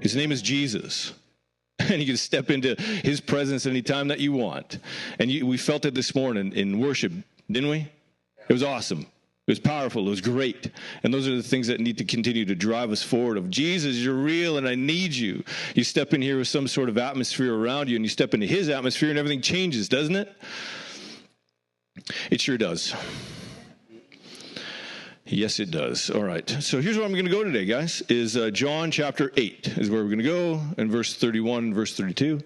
His name is Jesus. And you can step into his presence anytime that you want. And we felt it this morning in worship, didn't we? It was awesome. It was powerful. It was great. And those are the things that need to continue to drive us forward of, Jesus, you're real and I need you. You step in here with some sort of atmosphere around you and you step into his atmosphere and everything changes, doesn't it? It sure does. Yes, it does. All right. So here's where I'm going to go today, guys, is John chapter 8 is where we're going to go, in verse 31 and verse 32.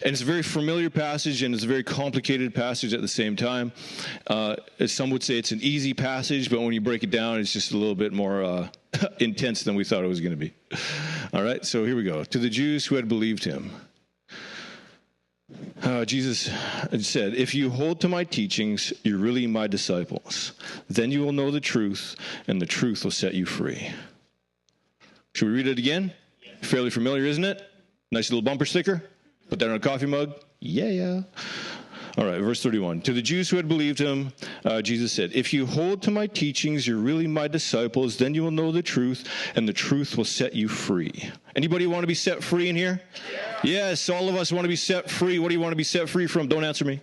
And it's a very familiar passage, and it's a very complicated passage at the same time. Some would say it's an easy passage, but when you break it down, it's just a little bit more intense than we thought it was going to be. All right, so here we go. To the Jews who had believed him, Jesus said, if you hold to my teachings, you're really my disciples. Then you will know the truth, and the truth will set you free. Should we read it again? Fairly familiar, isn't it? Nice little bumper sticker. Put that on a coffee mug. Yeah. All right, verse 31. To the Jews who had believed him, Jesus said, if you hold to my teachings, you're really my disciples. Then you will know the truth, and the truth will set you free. Anybody want to be set free in here? Yes, all of us want to be set free. What do you want to be set free from? Don't answer me.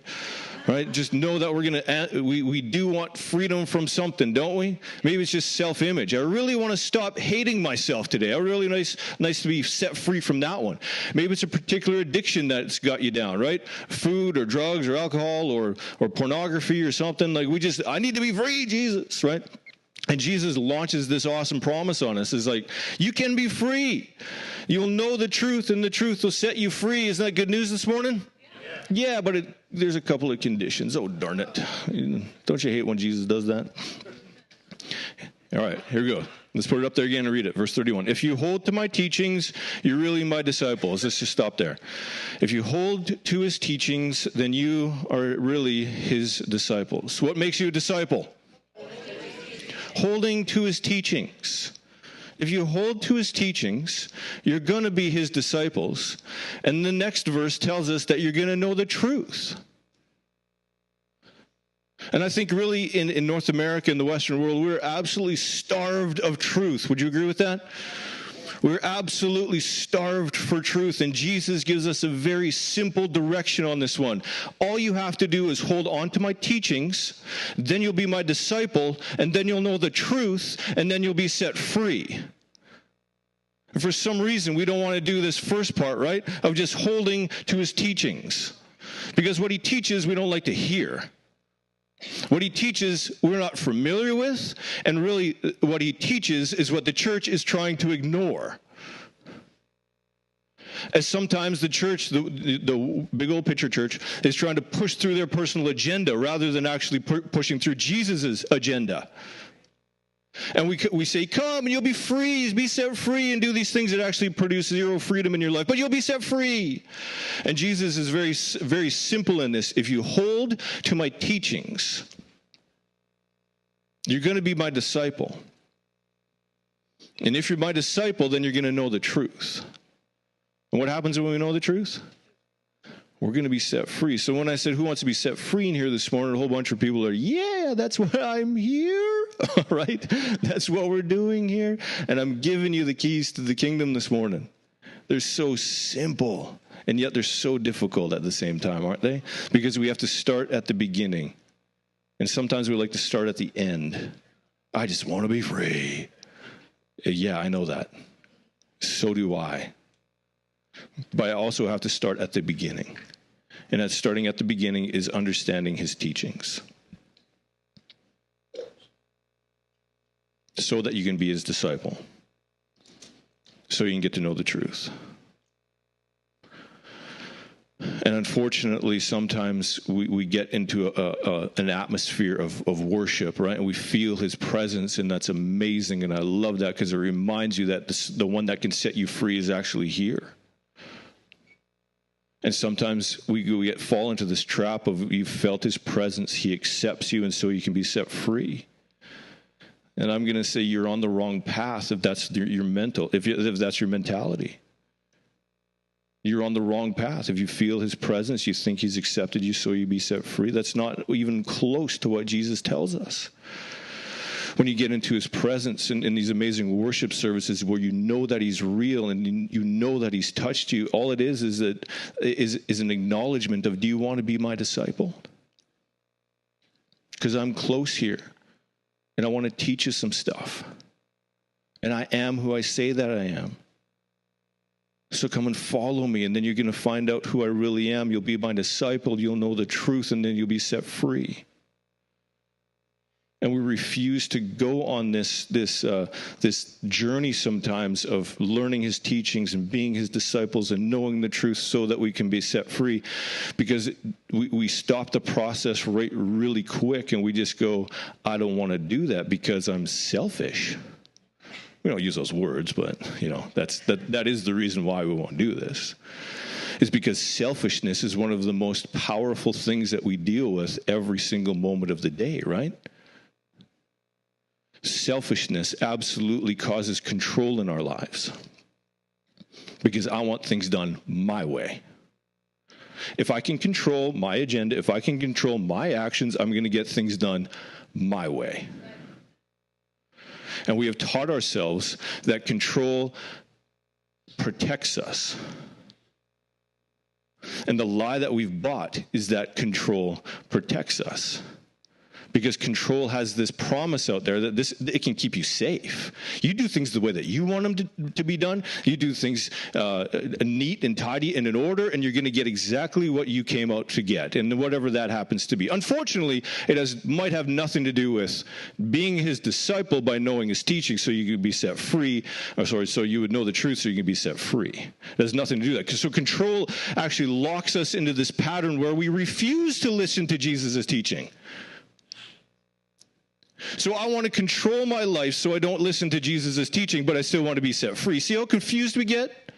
All right, just know that we do want freedom from something, don't we? Maybe it's just self-image. I really want to stop hating myself today. I really nice to be set free from that one. Maybe it's a particular addiction that's got you down, right? Food or drugs or alcohol or pornography or something. Like I need to be free, Jesus, right? And Jesus launches this awesome promise on us. It's like, you can be free. You'll know the truth, and the truth will set you free. Isn't that good news this morning? Yeah, but there's a couple of conditions. Oh, darn it. Don't you hate when Jesus does that? All right, here we go. Let's put it up there again and read it. Verse 31. If you hold to my teachings, you're really my disciples. Let's just stop there. If you hold to his teachings, then you are really his disciples. What makes you a disciple? Holding to his teachings. If you hold to his teachings, you're going to be his disciples. And the next verse tells us that you're going to know the truth. And I think really in North America, in the Western world, we're absolutely starved of truth. Would you agree with that? We're absolutely starved for truth, and Jesus gives us a very simple direction on this one. All you have to do is hold on to my teachings, then you'll be my disciple, and then you'll know the truth, and then you'll be set free. And for some reason, we don't want to do this first part, right, of just holding to his teachings. Because what he teaches, we don't like to hear. What he teaches, we're not familiar with, and really what he teaches is what the church is trying to ignore. As sometimes the church, the big old picture church, is trying to push through their personal agenda rather than actually pushing through Jesus' agenda. And we say, come and you'll be free, be set free, and do these things that actually produce zero freedom in your life. But you'll be set free. And Jesus is very, very simple in this. If you hold to my teachings, you're going to be my disciple. And if you're my disciple, then you're going to know the truth. And what happens when we know the truth? We're going to be set free. So when I said, who wants to be set free in here this morning, a whole bunch of people are, yeah, that's why I'm here. All right? That's what we're doing here. And I'm giving you the keys to the kingdom this morning. They're so simple, and yet they're so difficult at the same time, aren't they? Because we have to start at the beginning. And sometimes we like to start at the end. I just want to be free. Yeah, I know that. So do I. But I also have to start at the beginning. And that starting at the beginning is understanding his teachings. So that you can be his disciple. So you can get to know the truth. And unfortunately, sometimes we get into an atmosphere of worship, right? And we feel his presence, and that's amazing. And I love that because it reminds you that the one that can set you free is actually here. And sometimes we fall into this trap of you've felt his presence, he accepts you, and so you can be set free. And I'm going to say you're on the wrong path if that's your mental, if that's your mentality. You're on the wrong path. If you feel his presence, you think he's accepted you, so you be set free. That's not even close to what Jesus tells us. When you get into his presence in these amazing worship services where you know that he's real and you know that he's touched you, all it is an acknowledgement of, do you want to be my disciple? Because I'm close here and I want to teach you some stuff. And I am who I say that I am. So come and follow me, and then you're going to find out who I really am. You'll be my disciple. You'll know the truth, and then you'll be set free. And we refuse to go on this journey sometimes of learning his teachings and being his disciples and knowing the truth so that we can be set free, because we stop the process really quick, and we just go, I don't want to do that because I'm selfish. We don't use those words, but that is the reason why we won't do this. Is because selfishness is one of the most powerful things that we deal with every single moment of the day, right? Selfishness absolutely causes control in our lives, because I want things done my way. If I can control my agenda, if I can control my actions, I'm going to get things done my way. And we have taught ourselves that control protects us. And the lie that we've bought is that control protects us. Because control has this promise out there that it can keep you safe. You do things the way that you want them to be done. You do things neat and tidy and in order, and you're going to get exactly what you came out to get, and whatever that happens to be. Unfortunately, it might have nothing to do with being his disciple by knowing his teaching so you could be set free. So you would know the truth so you can be set free. It has nothing to do with that. So control actually locks us into this pattern where we refuse to listen to Jesus' teaching. So I want to control my life so I don't listen to Jesus' teaching, but I still want to be set free. See how confused we get?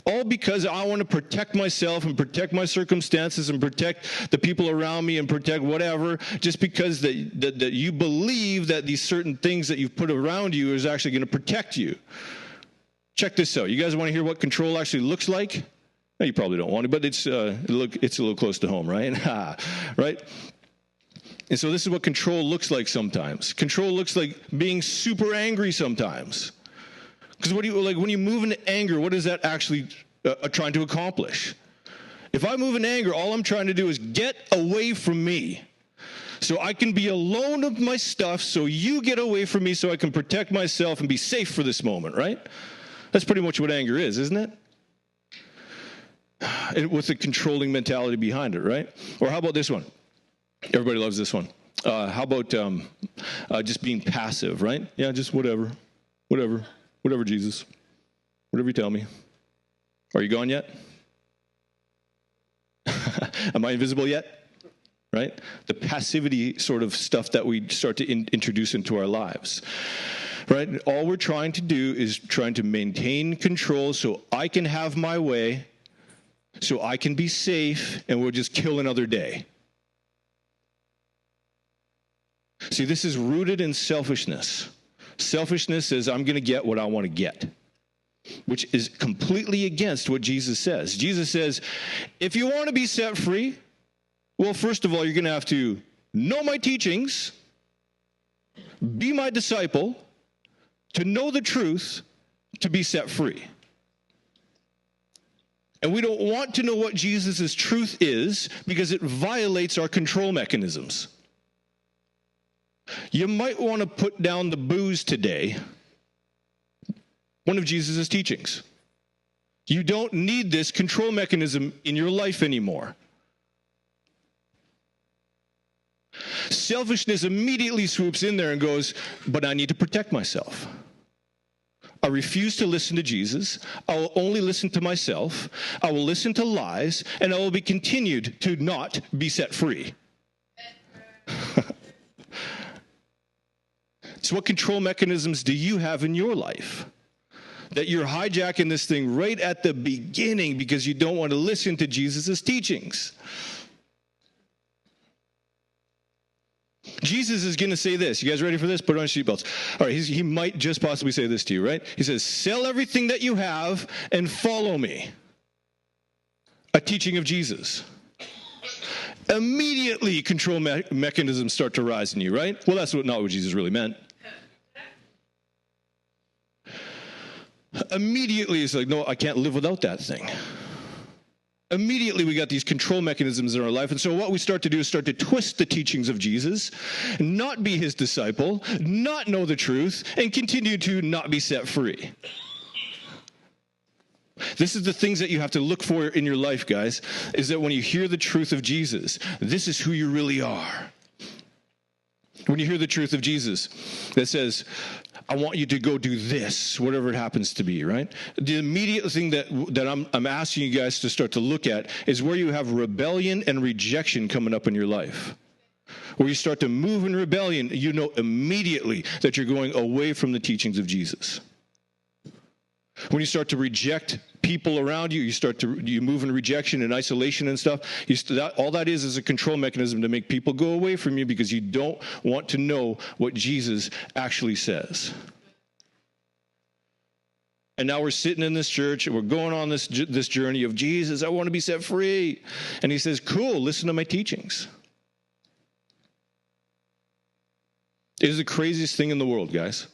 All because I want to protect myself and protect my circumstances and protect the people around me and protect whatever, just because that you believe that these certain things that you've put around you is actually going to protect you. Check this out. You guys want to hear what control actually looks like? No, you probably don't want to, but it's a little close to home, right? Right? And so this is what control looks like sometimes. Control looks like being super angry sometimes. Because when you move into anger, what is that actually trying to accomplish? If I move in anger, all I'm trying to do is get away from me. So I can be alone with my stuff, so you get away from me so I can protect myself and be safe for this moment, right? That's pretty much what anger is, isn't it? With the controlling mentality behind it, right? Or how about this one? Everybody loves this one. How about just being passive, right? Yeah, just whatever, Jesus. Whatever you tell me. Are you gone yet? Am I invisible yet? Right? The passivity sort of stuff that we start to introduce into our lives. Right? All we're trying to do is trying to maintain control so I can have my way, so I can be safe, and we'll just kill another day. See, this is rooted in selfishness. Selfishness is, I'm going to get what I want to get, which is completely against what Jesus says. Jesus says, if you want to be set free, well, first of all, you're going to have to know my teachings, be my disciple, to know the truth, to be set free. And we don't want to know what Jesus' truth is because it violates our control mechanisms. You might want to put down the booze today, one of Jesus' teachings. You don't need this control mechanism in your life anymore. Selfishness immediately swoops in there and goes, but I need to protect myself. I refuse to listen to Jesus. I will only listen to myself. I will listen to lies, and I will be continued to not be set free. So what control mechanisms do you have in your life that you're hijacking this thing right at the beginning because you don't want to listen to Jesus' teachings? Jesus is going to say this. You guys ready for this? Put on your seatbelts. All right, he might just possibly say this to you, right? He says, sell everything that you have and follow me. A teaching of Jesus. immediately control mechanisms start to rise in you, right? Well, that's not what Jesus really meant. Immediately, it's like, no, I can't live without that thing. Immediately, we got these control mechanisms in our life. And so what we start to do is start to twist the teachings of Jesus, not be his disciple, not know the truth, and continue to not be set free. This is the things that you have to look for in your life, guys, is that when you hear the truth of Jesus, this is who you really are. When you hear the truth of Jesus that says, I want you to go do this, whatever it happens to be, right? The immediate thing that I'm asking you guys to start to look at is where you have rebellion and rejection coming up in your life. Where you start to move in rebellion, you know immediately that you're going away from the teachings of Jesus. When you start to reject people around you, you move in rejection and isolation and stuff. All that is a control mechanism to make people go away from you because you don't want to know what Jesus actually says. And now we're sitting in this church and we're going on this journey of Jesus, I want to be set free. And he says, cool, listen to my teachings. It is the craziest thing in the world, guys.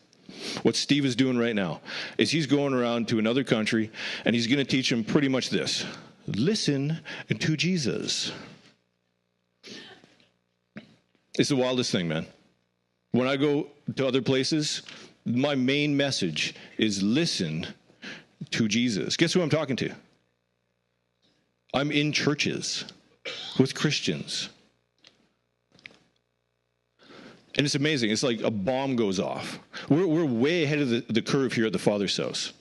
What Steve is doing right now is he's going around to another country and he's going to teach them pretty much this. Listen to Jesus. It's the wildest thing, man. When I go to other places, my main message is listen to Jesus. Guess who I'm talking to? I'm in churches with Christians. And it's amazing. It's like a bomb goes off. We're way ahead of the curve here at the Father's house.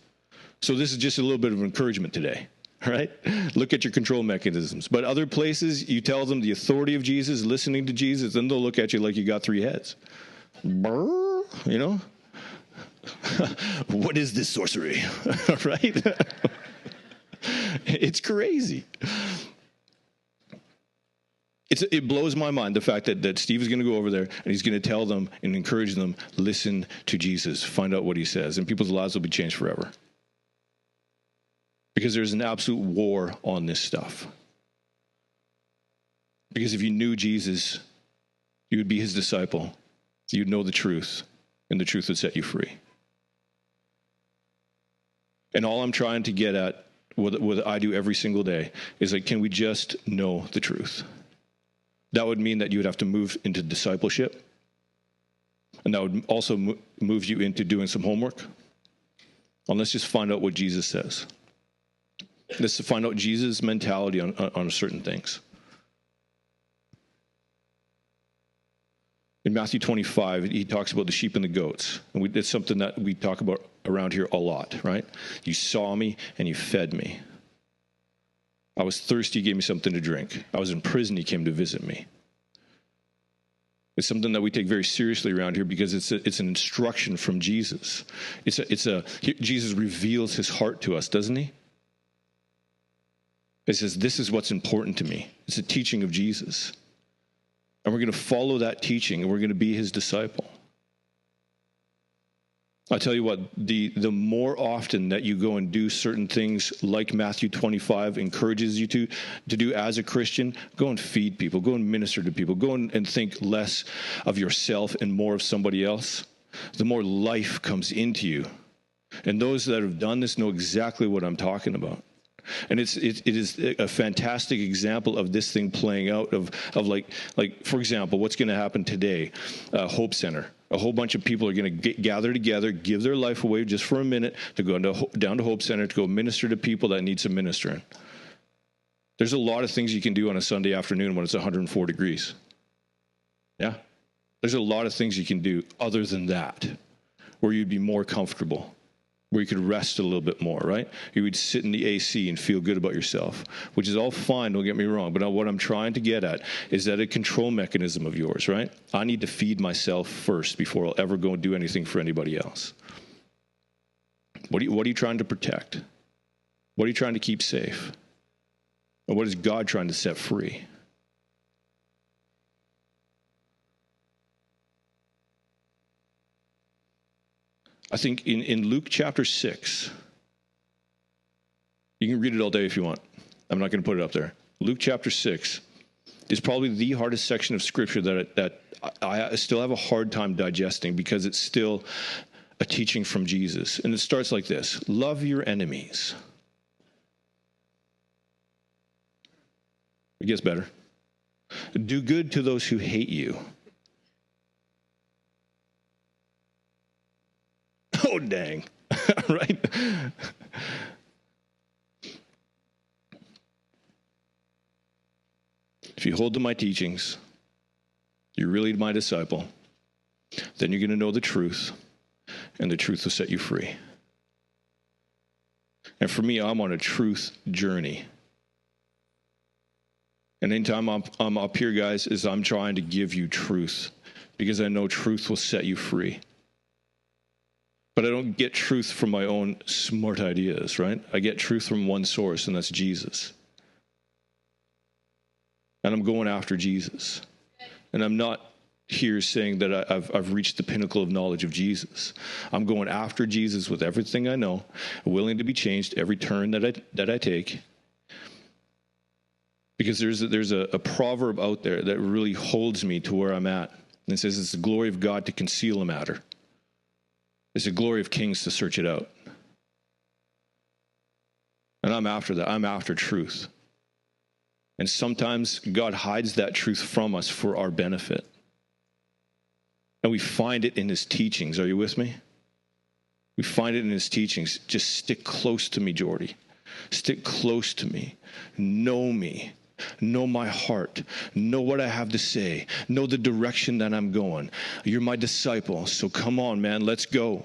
So this is just a little bit of encouragement today, right? Look at your control mechanisms. But other places, you tell them the authority of Jesus, listening to Jesus, and they'll look at you like you got 3 heads. Brr, you know? What is this sorcery? Right? It's crazy. It blows my mind, the fact that Steve is going to go over there and he's going to tell them and encourage them, listen to Jesus, find out what he says, and people's lives will be changed forever. Because there's an absolute war on this stuff. Because if you knew Jesus, you would be his disciple. You'd know the truth, and the truth would set you free. And all I'm trying to get at, what I do every single day, is like, can we just know the truth? That would mean that you would have to move into discipleship. And that would also move you into doing some homework. And let's just find out what Jesus says. Let's find out Jesus' mentality on certain things. In Matthew 25, he talks about the sheep and the goats. And it's something that we talk about around here a lot, right? You saw me and you fed me. I was thirsty, he gave me something to drink. I was in prison, he came to visit me. It's something that we take very seriously around here because it's an instruction from Jesus. Jesus reveals his heart to us, doesn't he? He says, this is what's important to me. It's a teaching of Jesus. And we're going to follow that teaching, and we're going to be his disciple. I'll tell you what, the more often that you go and do certain things like Matthew 25 encourages you to do as a Christian, go and feed people, go and minister to people, go and think less of yourself and more of somebody else, the more life comes into you. And those that have done this know exactly what I'm talking about. And it is a fantastic example of this thing playing out of like for example, what's going to happen today? Hope Center. A whole bunch of people are going to gather together, give their life away just for a minute to go down to Hope Center to go minister to people that need some ministering. There's a lot of things you can do on a Sunday afternoon when it's 104 degrees. Yeah. There's a lot of things you can do other than that, where you'd be more comfortable, where you could rest a little bit more, right? You would sit in the AC and feel good about yourself, which is all fine, don't get me wrong. But what I'm trying to get at is that a control mechanism of yours, right? I need to feed myself first before I'll ever go and do anything for anybody else. What are you trying to protect? What are you trying to keep safe? And what is God trying to set free? I think in Luke chapter 6, you can read it all day if you want. I'm not going to put it up there. Luke chapter 6, is probably the hardest section of Scripture that I still have a hard time digesting, because it's still a teaching from Jesus. And it starts like this: love your enemies. It gets better. Do good to those who hate you. Oh, dang. Right? If you hold to my teachings, you're really my disciple, then you're going to know the truth, and the truth will set you free. And for me, I'm on a truth journey. And anytime I'm up here, guys, is I'm trying to give you truth, because I know truth will set you free. But I don't get truth from my own smart ideas, right? I get truth from one source, and that's Jesus. And I'm going after Jesus. And I'm not here saying that I've reached the pinnacle of knowledge of Jesus. I'm going after Jesus with everything I know, willing to be changed every turn that I take. Because there's a proverb out there that really holds me to where I'm at. And it says, it's the glory of God to conceal a matter. It's the glory of kings to search it out. And I'm after that. I'm after truth. And sometimes God hides that truth from us for our benefit. And we find it in his teachings. Are you with me? We find it in his teachings. Just stick close to me, Geordie. Stick close to me. Know me. Know my heart. Know what I have to say. Know the direction that I'm going. You're my disciple, so come on, man, let's go.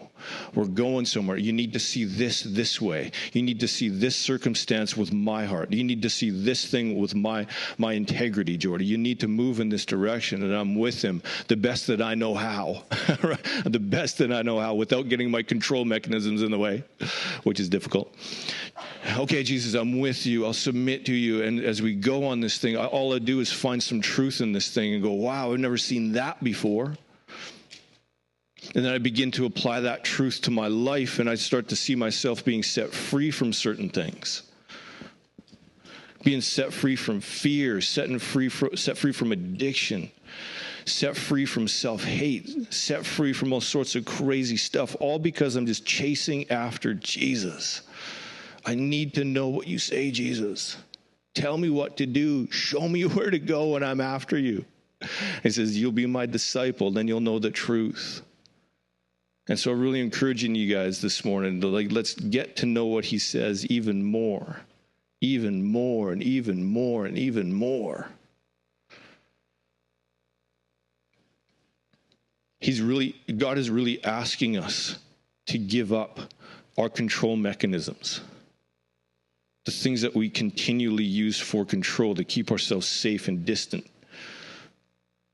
We're going somewhere. You need to see this way. You need to see this circumstance with my heart. You need to see this thing with my integrity, Geordie. You need to move in this direction, and I'm with him the best that I know how. The best that I know how, without getting my control mechanisms in the way, which is difficult. Okay, Jesus, I'm with you. I'll submit to you. And as we go on this thing, all I do is find some truth in this thing and go, wow, I've never seen that before. And then I begin to apply that truth to my life, and I start to see myself being set free from certain things. Being set free from fear, set free from addiction, set free from self-hate, set free from all sorts of crazy stuff, all because I'm just chasing after Jesus. I need to know what you say, Jesus. Tell me what to do. Show me where to go, and I'm after you. He says, you'll be my disciple, then you'll know the truth. And so I'm really encouraging you guys this morning to let's get to know what he says even more, and even more, and even more. God is really asking us to give up our control mechanisms. The things that we continually use for control to keep ourselves safe and distant.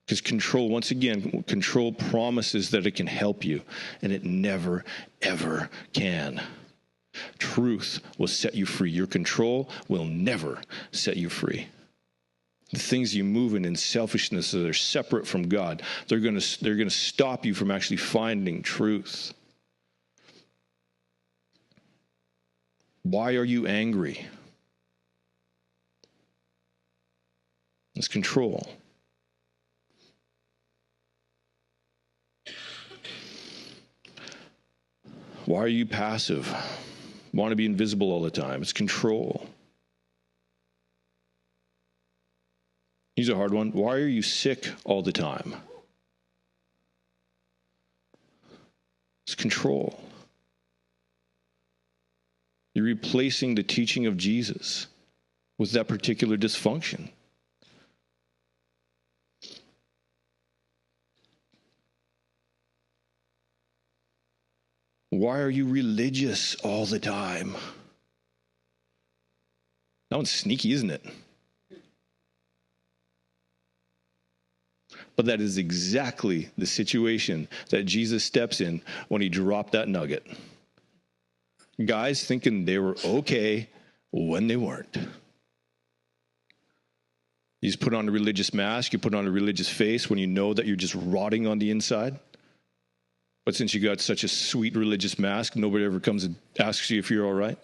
Because control promises that it can help you, and it never, ever can. Truth will set you free. Your control will never set you free. The things you move in selfishness that are separate from God, they're going to stop you from actually finding truth. Why are you angry? It's control. Why are you passive? Want to be invisible all the time? It's control. Here's a hard one. Why are you sick all the time? It's control. You're replacing the teaching of Jesus with that particular dysfunction. Why are you religious all the time? That one's sneaky, isn't it? But that is exactly the situation that Jesus steps in when he dropped that nugget. Guys thinking they were okay when they weren't. You just put on a religious mask, you put on a religious face when you know that you're just rotting on the inside. But since you got such a sweet religious mask, nobody ever comes and asks you if you're all right.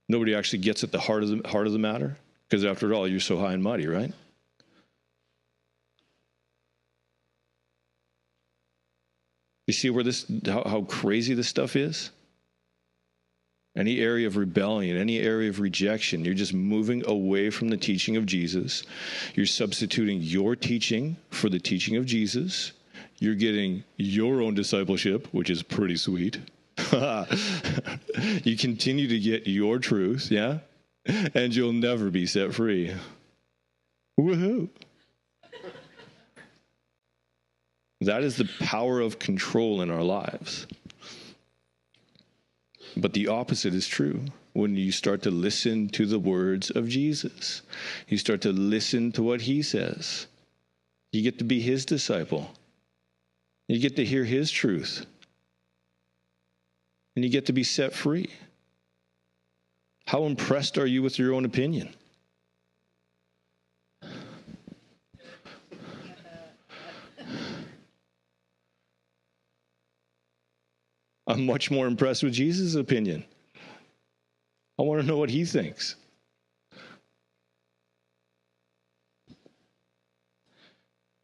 Nobody actually gets at the heart of the matter. Because after all, you're so high and mighty, right? You see where how crazy this stuff is? Any area of rebellion, any area of rejection, you're just moving away from the teaching of Jesus. You're substituting your teaching for the teaching of Jesus. You're getting your own discipleship, which is pretty sweet. You continue to get your truth, yeah? And you'll never be set free. Woohoo! That is the power of control in our lives. But the opposite is true. When you start to listen to the words of Jesus, you start to listen to what he says. You get to be his disciple. You get to hear his truth. And you get to be set free. How impressed are you with your own opinion? I'm much more impressed with Jesus' opinion. I want to know what he thinks.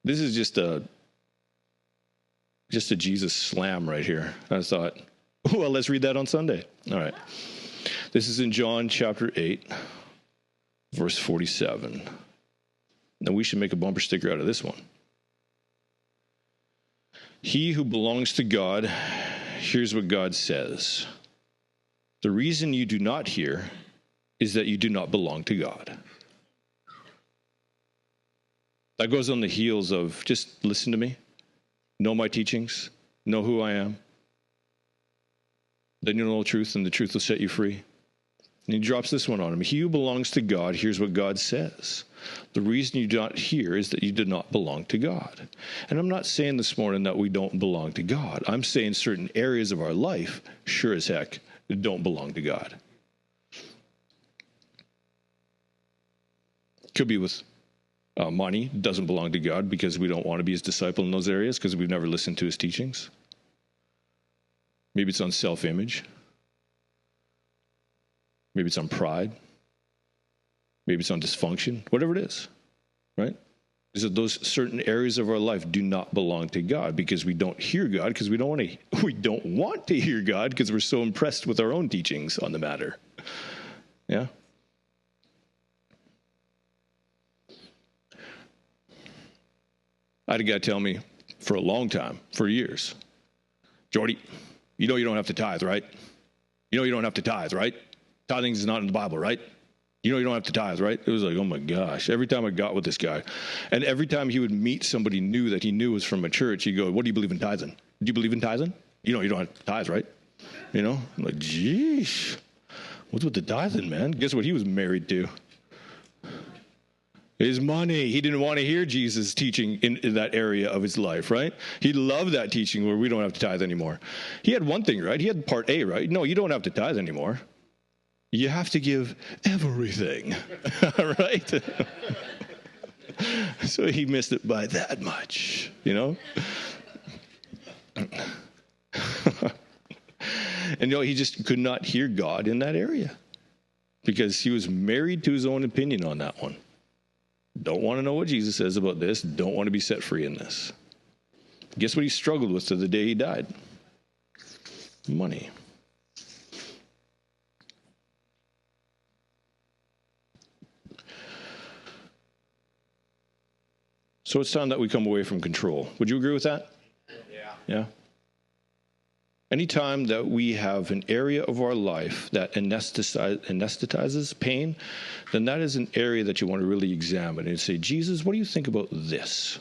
This is just a Jesus slam right here. I thought, well, let's read that on Sunday. All right. This is in John chapter 8, verse 47. Now, we should make a bumper sticker out of this one. He who belongs to God, here's what God says. The reason you do not hear is that you do not belong to God. That goes on the heels of just listen to me, know my teachings, know who I am. Then you'll know the truth, and the truth will set you free. And he drops this one on him. He who belongs to God, here's what God says. The reason you do not hear is that you do not belong to God. And I'm not saying this morning that we don't belong to God. I'm saying certain areas of our life, sure as heck, don't belong to God. Could be with money, doesn't belong to God because we don't want to be his disciple in those areas because we've never listened to his teachings. Maybe it's on self-image. Maybe it's on pride. Maybe it's on dysfunction. Whatever it is, right? Is that those certain areas of our life do not belong to God because we don't hear God because we don't want to hear God because we're so impressed with our own teachings on the matter. Yeah? I had a guy tell me for a long time, for years, Geordie, you know you don't have to tithe, right? You know you don't have to tithe, right? Tithing is not in the Bible, right? You know you don't have to tithe, right? It was like, oh my gosh. Every time I got with this guy, and every time he would meet somebody new that he knew was from a church, he'd go, what do you believe in tithing? Do you believe in tithing? You know you don't have to tithe, right? You know? I'm like, geez, what's with the tithing, man? Guess what he was married to? His money. He didn't want to hear Jesus teaching in that area of his life, right? He loved that teaching where we don't have to tithe anymore. He had one thing, right? He had part A, right? No, you don't have to tithe anymore. You have to give everything, right? So he missed it by that much, you know? And he just could not hear God in that area because he was married to his own opinion on that one. Don't want to know what Jesus says about this. Don't want to be set free in this. Guess what he struggled with to the day he died? Money. So it's time that we come away from control. Would you agree with that? Yeah. Anytime that we have an area of our life that anesthetizes pain, then that is an area that you want to really examine and say, Jesus, what do you think about this?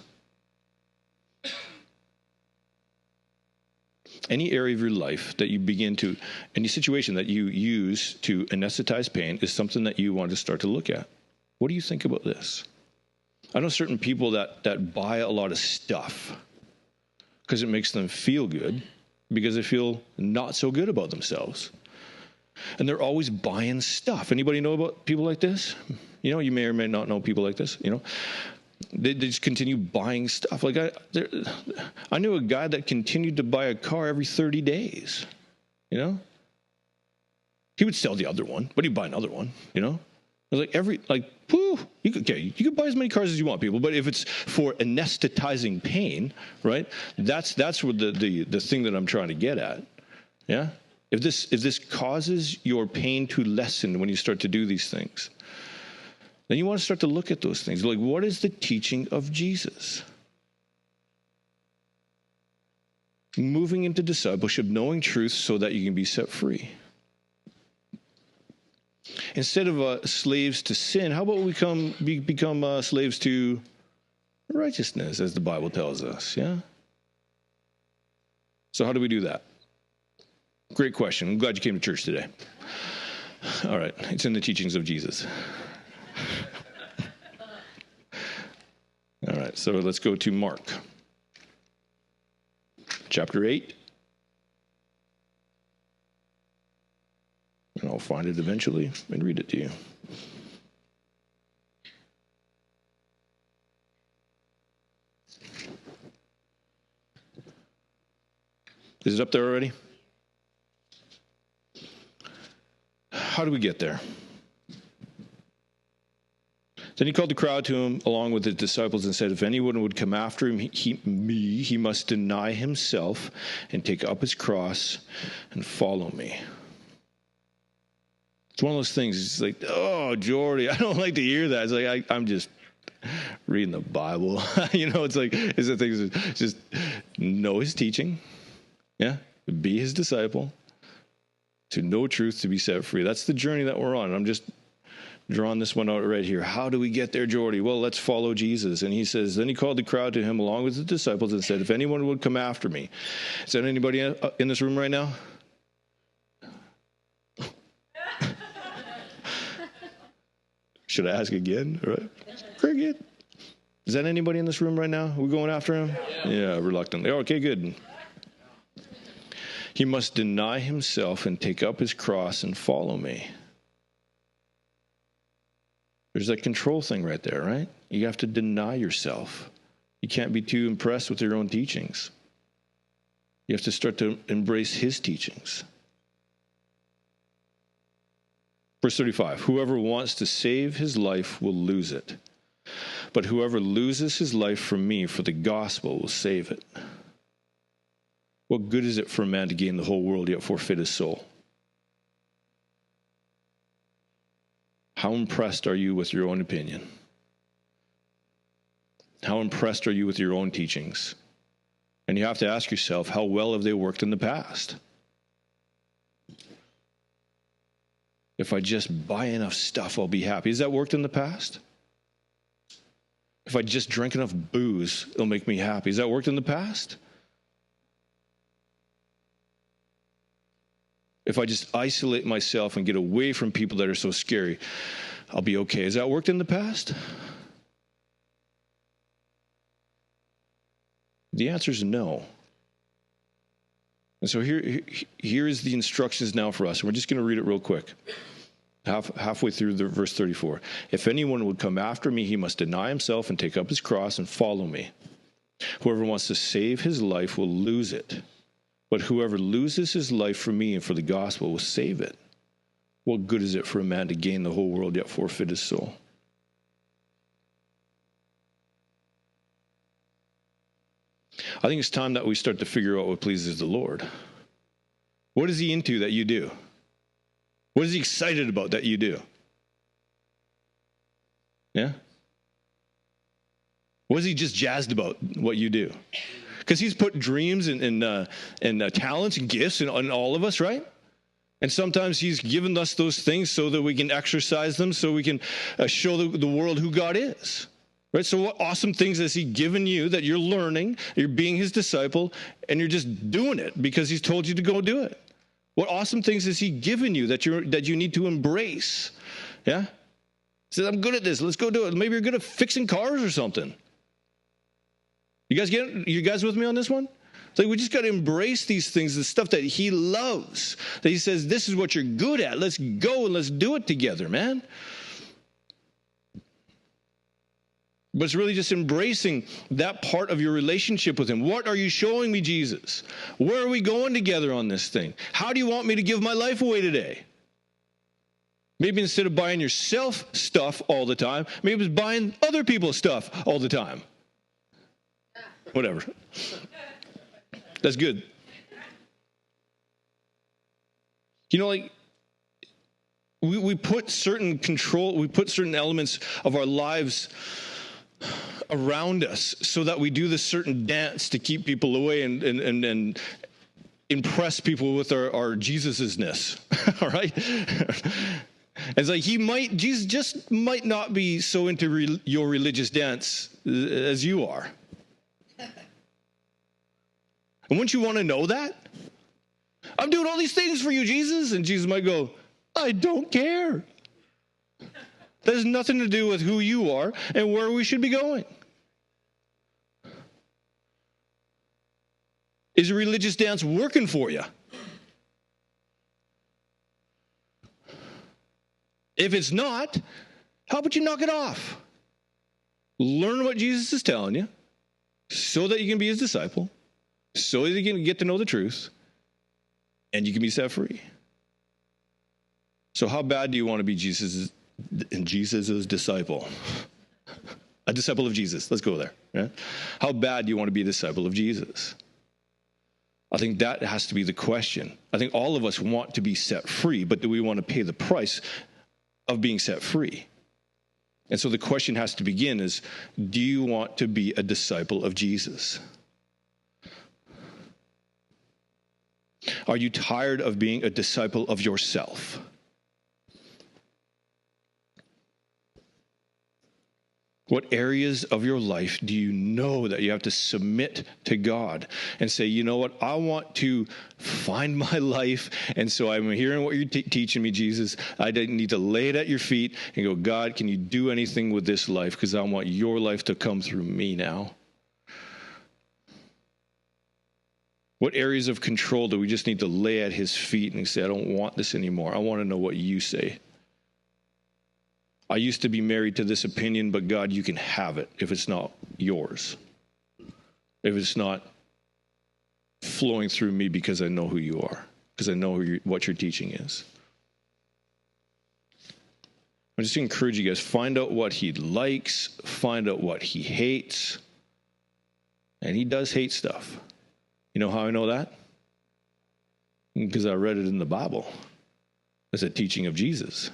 Any area of your life that you begin to, any situation that you use to anesthetize pain is something that you want to start to look at. What do you think about this? I know certain people that buy a lot of stuff because it makes them feel good because they feel not so good about themselves. And they're always buying stuff. Anybody know about people like this? You know, you may or may not know people like this, you know. They just continue buying stuff. Like I knew a guy that continued to buy a car every 30 days, you know. He would sell the other one, but he'd buy another one, you know. I was you could buy as many cars as you want, people, but if it's for anesthetizing pain, right? That's what the thing that I'm trying to get at. Yeah? If this causes your pain to lessen when you start to do these things, then you want to start to look at those things. Like, what is the teaching of Jesus? Moving into discipleship, knowing truth so that you can be set free. Instead of slaves to sin, how about we become slaves to righteousness, as the Bible tells us, yeah? So how do we do that? Great question. I'm glad you came to church today. All right, it's in the teachings of Jesus. All right, so let's go to Mark. Chapter 8. And I'll find it eventually and read it to you. Is it up there already? How do we get there? Then he called the crowd to him along with his disciples and said, if anyone would come after him, he must deny himself and take up his cross and follow me. It's one of those things. It's like, oh, Geordie, I don't like to hear that. It's like, I'm just reading the Bible. It's the thing. Just know his teaching. Yeah. Be his disciple. To know truth, to be set free. That's the journey that we're on. I'm just drawing this one out right here. How do we get there, Geordie? Well, let's follow Jesus. And he says, then he called the crowd to him along with the disciples and said, if anyone would come after me. Is there anybody in this room right now? Should I ask again? All right. Very good. Is that anybody in this room right now? We're going after him? Yeah, reluctantly. Okay, good. He must deny himself and take up his cross and follow me. There's that control thing right there, right? You have to deny yourself. You can't be too impressed with your own teachings. You have to start to embrace his teachings. Verse 35, whoever wants to save his life will lose it. But whoever loses his life for me, for the gospel, will save it. What good is it for a man to gain the whole world yet forfeit his soul? How impressed are you with your own opinion? How impressed are you with your own teachings? And you have to ask yourself, how well have they worked in the past? If I just buy enough stuff, I'll be happy. Has that worked in the past? If I just drink enough booze, it'll make me happy. Has that worked in the past? If I just isolate myself and get away from people that are so scary, I'll be okay. Has that worked in the past? The answer is no. And so here is the instructions now for us. And we're just going to read it real quick. Halfway through the verse 34. If anyone would come after me, he must deny himself and take up his cross and follow me. Whoever wants to save his life will lose it. But whoever loses his life for me and for the gospel will save it. What good is it for a man to gain the whole world yet forfeit his soul? I think it's time that we start to figure out what pleases the Lord. What is he into that you do? What is he excited about that you do? Yeah? What is he just jazzed about what you do? Because he's put dreams and talents and gifts in all of us, right? And sometimes he's given us those things so that we can exercise them, so we can show the world who God is. Right? So what awesome things has he given you that you're learning, you're being his disciple, and you're just doing it because he's told you to go do it? What awesome things has he given you that you need to embrace? Yeah? He says, I'm good at this. Let's go do it. Maybe you're good at fixing cars or something. You guys with me on this one? It's like we just got to embrace these things, the stuff that he loves, that he says, this is what you're good at. Let's go and let's do it together, man. But it's really just embracing that part of your relationship with him. What are you showing me, Jesus? Where are we going together on this thing? How do you want me to give my life away today? Maybe instead of buying yourself stuff all the time, maybe it's buying other people's stuff all the time. Whatever. That's good. You know, like, we put certain elements of our lives around us so that we do this certain dance to keep people away and impress people with our Jesusness. All right? It's like Jesus just might not be so into your religious dance as you are. And wouldn't you want to know that? I'm doing all these things for you, Jesus. And Jesus might go, I don't care. That has nothing to do with who you are and where we should be going. Is a religious dance working for you? If it's not, how about you knock it off? Learn what Jesus is telling you so that you can be his disciple, so that you can get to know the truth, and you can be set free. So how bad do you want to be Jesus' disciple? A disciple of Jesus. Let's go there. Yeah? How bad do you want to be a disciple of Jesus? I think that has to be the question. I think all of us want to be set free, but do we want to pay the price of being set free? And so the question has to begin is, do you want to be a disciple of Jesus? Are you tired of being a disciple of yourself? What areas of your life do you know that you have to submit to God and say, you know what, I want to find my life, and so I'm hearing what you're teaching me, Jesus. I need to lay it at your feet and go, God, can you do anything with this life? Because I want your life to come through me now. What areas of control do we just need to lay at his feet and say, I don't want this anymore. I want to know what you say. I used to be married to this opinion, but God, you can have it if it's not yours. If it's not flowing through me because I know who you are, because I know what your teaching is. I just encourage you guys, find out what he likes, find out what he hates. And he does hate stuff. You know how I know that? Because I read it in the Bible. It's a teaching of Jesus.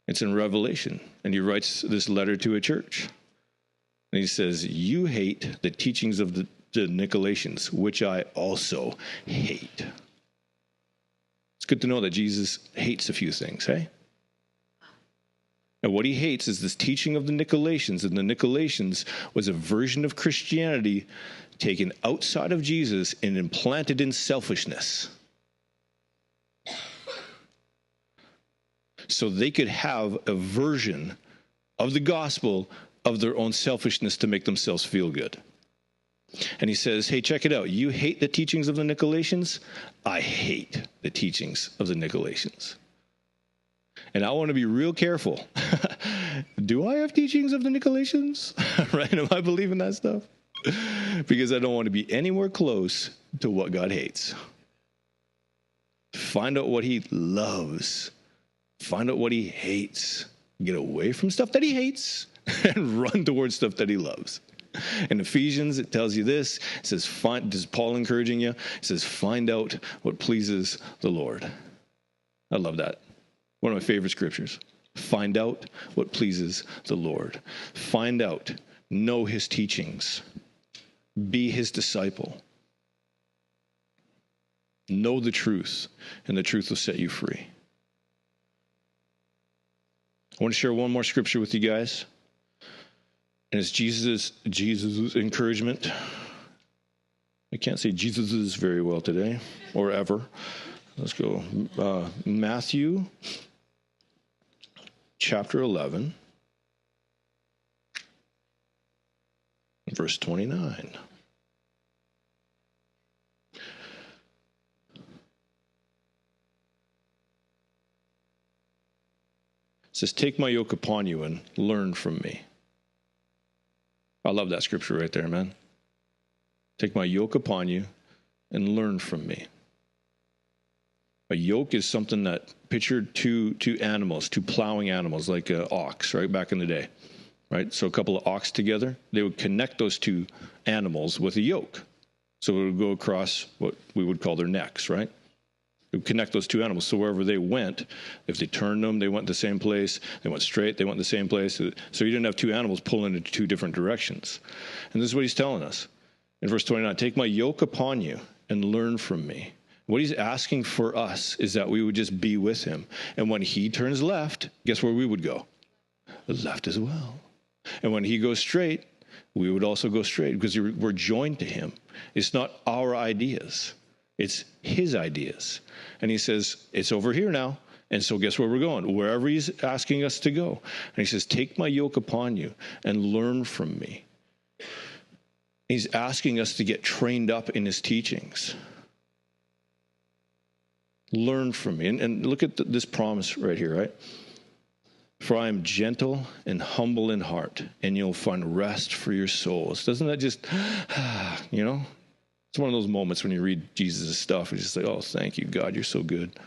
It's in Revelation, and he writes this letter to a church. And he says, you hate the teachings of the Nicolaitans, which I also hate. It's good to know that Jesus hates a few things, hey? And what he hates is this teaching of the Nicolaitans, and the Nicolaitans was a version of Christianity taken outside of Jesus and implanted in selfishness. So they could have a version of the gospel of their own selfishness to make themselves feel good. And he says, hey, check it out. You hate the teachings of the Nicolaitans? I hate the teachings of the Nicolaitans. And I want to be real careful. Do I have teachings of the Nicolaitans? Right? Am I believing that stuff? Because I don't want to be anywhere close to what God hates. Find out what he loves. Find out what he hates. Get away from stuff that he hates and run towards stuff that he loves. In Ephesians, it tells you this. It says, this is Paul encouraging you. It says, find out what pleases the Lord. I love that. One of my favorite scriptures. Find out what pleases the Lord. Find out. Know his teachings. Be his disciple. Know the truth, and the truth will set you free. I want to share one more scripture with you guys. And it's Jesus' encouragement. I can't say Jesus' very well today or ever. Let's go. Matthew chapter 11, verse 29. It says, take my yoke upon you and learn from me. I love that scripture right there, man. Take my yoke upon you and learn from me. A yoke is something that pictured two animals, two plowing animals, like an ox, right, back in the day, right? So a couple of ox together, they would connect those two animals with a yoke. So it would go across what we would call their necks, right? It would connect those two animals. So wherever they went, if they turned them, they went the same place. They went straight, they went the same place. So you didn't have two animals pulling in two different directions. And this is what he's telling us. In verse 29, take my yoke upon you and learn from me. What he's asking for us is that we would just be with him. And when he turns left, guess where we would go? Left as well. And when he goes straight, we would also go straight because we're joined to him. It's not our ideas. It's his ideas. And he says, it's over here now. And so guess where we're going? Wherever he's asking us to go. And he says, take my yoke upon you and learn from me. He's asking us to get trained up in his teachings. Learn from me. And look at this promise right here, right? For I am gentle and humble in heart, and you'll find rest for your souls. Doesn't that just, you know? It's one of those moments when you read Jesus' stuff, and you just like, oh, thank you, God, you're so good.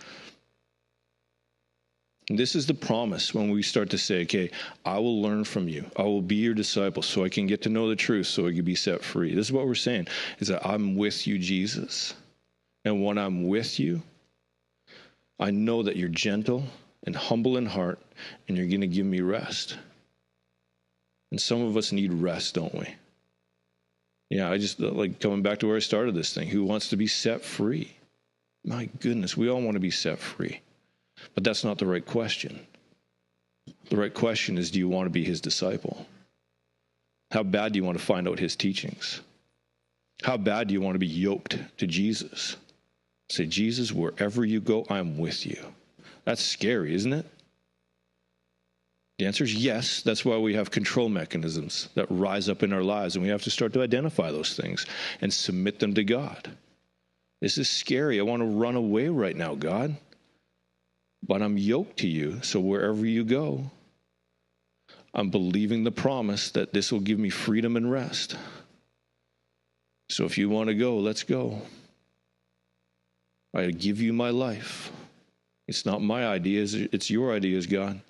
And this is the promise when we start to say, okay, I will learn from you. I will be your disciple so I can get to know the truth so I can be set free. This is what we're saying, is that I'm with you, Jesus. And when I'm with you, I know that you're gentle and humble in heart, and you're going to give me rest. And some of us need rest, don't we? Yeah, I just like coming back to where I started this thing. Who wants to be set free? My goodness, we all want to be set free. But that's not the right question. The right question is, do you want to be his disciple? How bad do you want to find out his teachings? How bad do you want to be yoked to Jesus? Say, Jesus, wherever you go, I'm with you. That's scary, isn't it? The answer is yes. That's why we have control mechanisms that rise up in our lives, and we have to start to identify those things and submit them to God. This is scary. I want to run away right now, God. But I'm yoked to you, so wherever you go, I'm believing the promise that this will give me freedom and rest. So if you want to go, let's go. I give you my life. It's not my ideas, it's your ideas, God.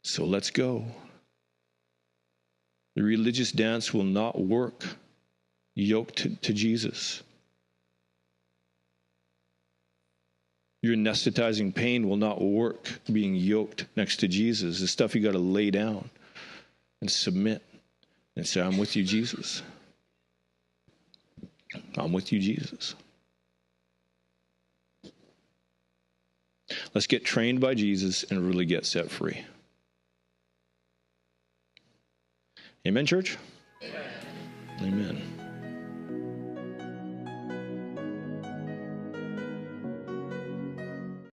So let's go. The religious dance will not work yoked to Jesus. Your anesthetizing pain will not work being yoked next to Jesus. The stuff you got to lay down and submit and say, I'm with you, Jesus. I'm with you, Jesus. Let's get trained by Jesus and really get set free. Amen, church? Amen. Amen.